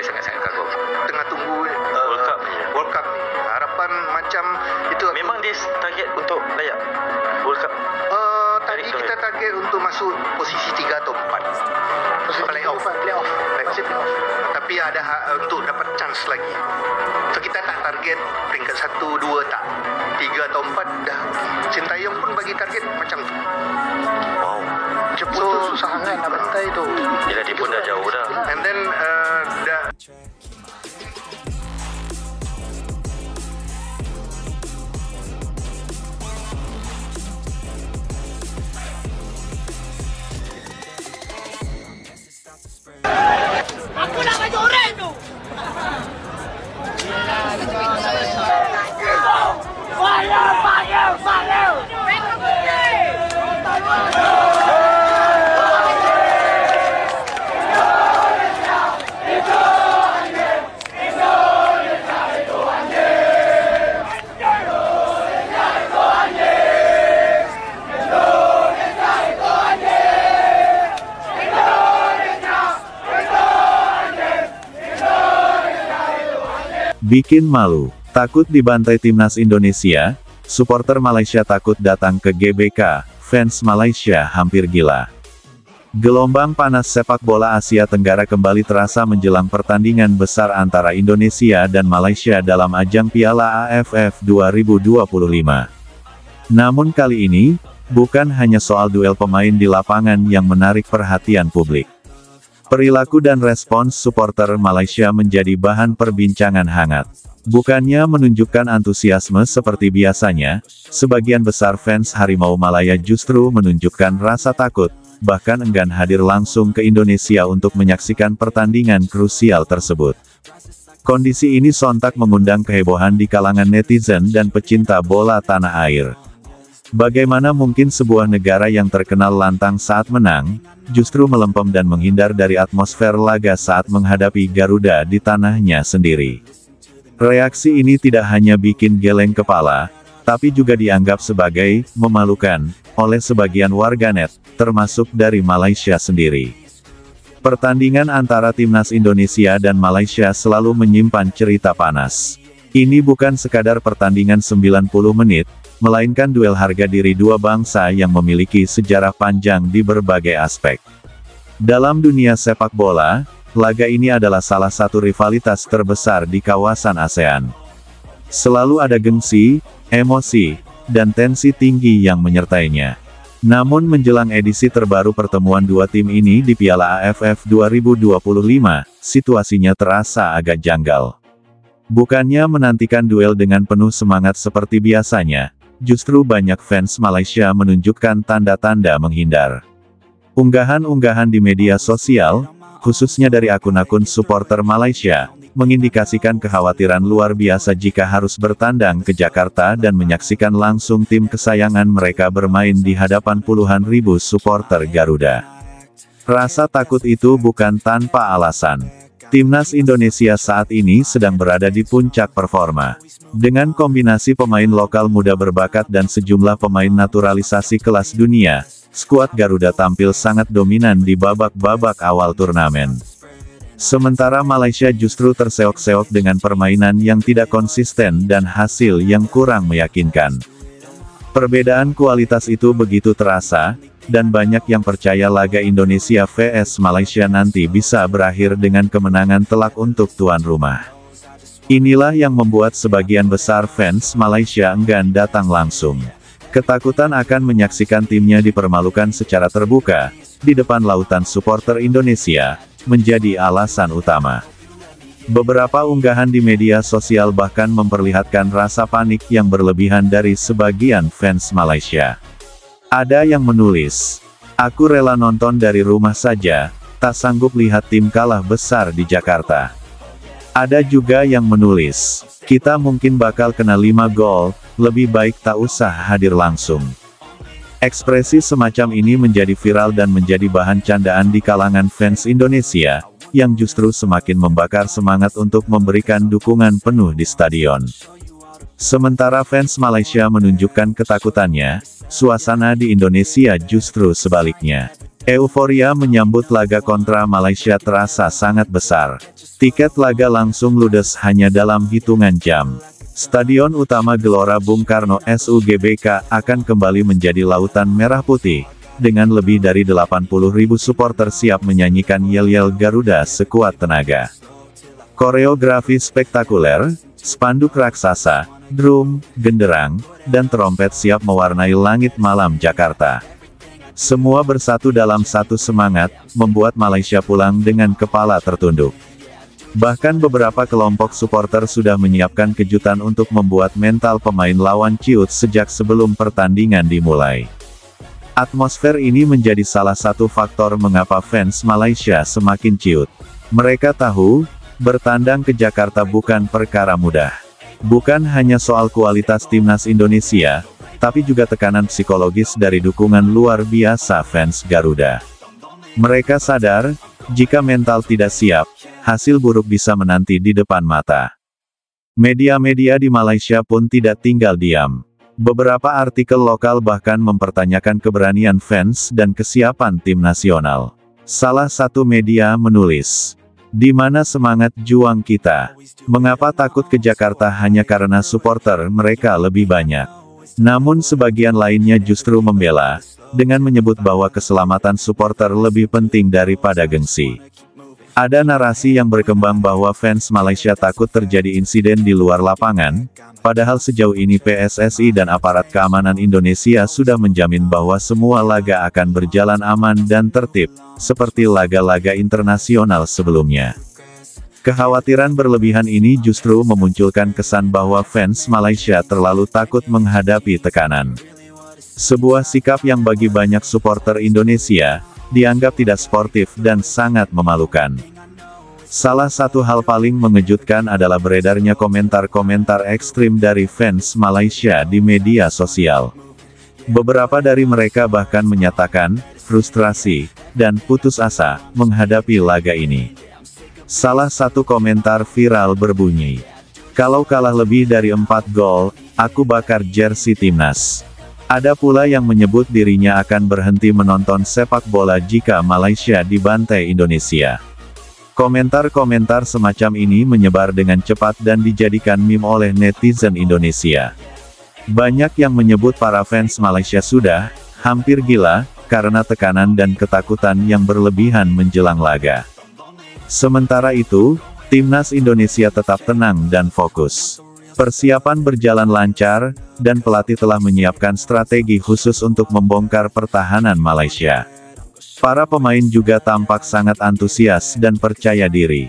sangat-sangat kagum. Tengah tunggu World Cup ni. World Cup ni. Harapan macam itu. Memang dia target untuk layak World Cup. Tadi kita target untuk masuk posisi 3 atau 4. Playoff. Tapi ada untuk dapat chance lagi. So kita tak target peringkat 1, 2 tak. 3 atau 4 dah. Sintayong pun bagi target macam tu. Wow. Jepun tu susah sangat nak bantai tu. Yelah, dia pun dah jauh dah. And then dah Aku nak baju oren tu. Fire, fire, fire. Bikin malu, takut dibantai timnas Indonesia, supporter Malaysia takut datang ke GBK, fans Malaysia hampir gila. Gelombang panas sepak bola Asia Tenggara kembali terasa menjelang pertandingan besar antara Indonesia dan Malaysia dalam ajang Piala AFF 2025. Namun kali ini, bukan hanya soal duel pemain di lapangan yang menarik perhatian publik. Perilaku dan respons supporter Malaysia menjadi bahan perbincangan hangat. Bukannya menunjukkan antusiasme seperti biasanya, sebagian besar fans Harimau Malaya justru menunjukkan rasa takut, bahkan enggan hadir langsung ke Indonesia untuk menyaksikan pertandingan krusial tersebut. Kondisi ini sontak mengundang kehebohan di kalangan netizen dan pecinta bola tanah air. Bagaimana mungkin sebuah negara yang terkenal lantang saat menang, justru melempem dan menghindar dari atmosfer laga saat menghadapi Garuda di tanahnya sendiri. Reaksi ini tidak hanya bikin geleng kepala, tapi juga dianggap sebagai memalukan oleh sebagian warganet, termasuk dari Malaysia sendiri. Pertandingan antara timnas Indonesia dan Malaysia selalu menyimpan cerita panas. Ini bukan sekadar pertandingan 90 menit, melainkan duel harga diri dua bangsa yang memiliki sejarah panjang di berbagai aspek. Dalam dunia sepak bola, laga ini adalah salah satu rivalitas terbesar di kawasan ASEAN. Selalu ada gengsi, emosi, dan tensi tinggi yang menyertainya. Namun menjelang edisi terbaru pertemuan dua tim ini di Piala AFF 2025, situasinya terasa agak janggal. Bukannya menantikan duel dengan penuh semangat seperti biasanya, justru banyak fans Malaysia menunjukkan tanda-tanda menghindar. Unggahan-unggahan di media sosial, khususnya dari akun-akun supporter Malaysia, mengindikasikan kekhawatiran luar biasa jika harus bertandang ke Jakarta dan menyaksikan langsung tim kesayangan mereka bermain di hadapan puluhan ribu supporter Garuda. Rasa takut itu bukan tanpa alasan. Timnas Indonesia saat ini sedang berada di puncak performa. Dengan kombinasi pemain lokal muda berbakat dan sejumlah pemain naturalisasi kelas dunia, skuad Garuda tampil sangat dominan di babak-babak awal turnamen. Sementara Malaysia justru terseok-seok dengan permainan yang tidak konsisten dan hasil yang kurang meyakinkan. Perbedaan kualitas itu begitu terasa, dan banyak yang percaya laga Indonesia vs Malaysia nanti bisa berakhir dengan kemenangan telak untuk tuan rumah. Inilah yang membuat sebagian besar fans Malaysia enggan datang langsung. Ketakutan akan menyaksikan timnya dipermalukan secara terbuka, di depan lautan supporter Indonesia, menjadi alasan utama. Beberapa unggahan di media sosial bahkan memperlihatkan rasa panik yang berlebihan dari sebagian fans Malaysia. Ada yang menulis, "Aku rela nonton dari rumah saja, tak sanggup lihat tim kalah besar di Jakarta." Ada juga yang menulis, "Kita mungkin bakal kena 5 gol, lebih baik tak usah hadir langsung." Ekspresi semacam ini menjadi viral dan menjadi bahan candaan di kalangan fans Indonesia, yang justru semakin membakar semangat untuk memberikan dukungan penuh di stadion. Sementara fans Malaysia menunjukkan ketakutannya, suasana di Indonesia justru sebaliknya. Euforia menyambut laga kontra Malaysia terasa sangat besar. Tiket laga langsung ludes hanya dalam hitungan jam. Stadion utama Gelora Bung Karno SUGBK akan kembali menjadi lautan merah putih, dengan lebih dari 80.000 supporter siap menyanyikan yel-yel Garuda sekuat tenaga. Koreografi spektakuler, spanduk raksasa, drum, genderang, dan trompet siap mewarnai langit malam Jakarta. Semua bersatu dalam satu semangat, membuat Malaysia pulang dengan kepala tertunduk. Bahkan beberapa kelompok supporter sudah menyiapkan kejutan untuk membuat mental pemain lawan ciut sejak sebelum pertandingan dimulai. Atmosfer ini menjadi salah satu faktor mengapa fans Malaysia semakin ciut. Mereka tahu, bertandang ke Jakarta bukan perkara mudah. Bukan hanya soal kualitas timnas Indonesia, tapi juga tekanan psikologis dari dukungan luar biasa fans Garuda. Mereka sadar, jika mental tidak siap, hasil buruk bisa menanti di depan mata. Media-media di Malaysia pun tidak tinggal diam. Beberapa artikel lokal bahkan mempertanyakan keberanian fans dan kesiapan tim nasional. Salah satu media menulis, "Di mana semangat juang kita? Mengapa takut ke Jakarta hanya karena supporter mereka lebih banyak?" Namun sebagian lainnya justru membela, dengan menyebut bahwa keselamatan supporter lebih penting daripada gengsi. Ada narasi yang berkembang bahwa fans Malaysia takut terjadi insiden di luar lapangan, padahal sejauh ini PSSI dan aparat keamanan Indonesia sudah menjamin bahwa semua laga akan berjalan aman dan tertib, seperti laga-laga internasional sebelumnya. Kekhawatiran berlebihan ini justru memunculkan kesan bahwa fans Malaysia terlalu takut menghadapi tekanan. Sebuah sikap yang bagi banyak supporter Indonesia, dianggap tidak sportif dan sangat memalukan. Salah satu hal paling mengejutkan adalah beredarnya komentar-komentar ekstrim dari fans Malaysia di media sosial. Beberapa dari mereka bahkan menyatakan frustrasi dan putus asa menghadapi laga ini. Salah satu komentar viral berbunyi, "Kalau kalah lebih dari 4 gol, aku bakar jersey timnas." Ada pula yang menyebut dirinya akan berhenti menonton sepak bola jika Malaysia dibantai Indonesia. Komentar-komentar semacam ini menyebar dengan cepat dan dijadikan meme oleh netizen Indonesia. Banyak yang menyebut para fans Malaysia sudah hampir gila karena tekanan dan ketakutan yang berlebihan menjelang laga. Sementara itu, timnas Indonesia tetap tenang dan fokus. Persiapan berjalan lancar, dan pelatih telah menyiapkan strategi khusus untuk membongkar pertahanan Malaysia. Para pemain juga tampak sangat antusias dan percaya diri.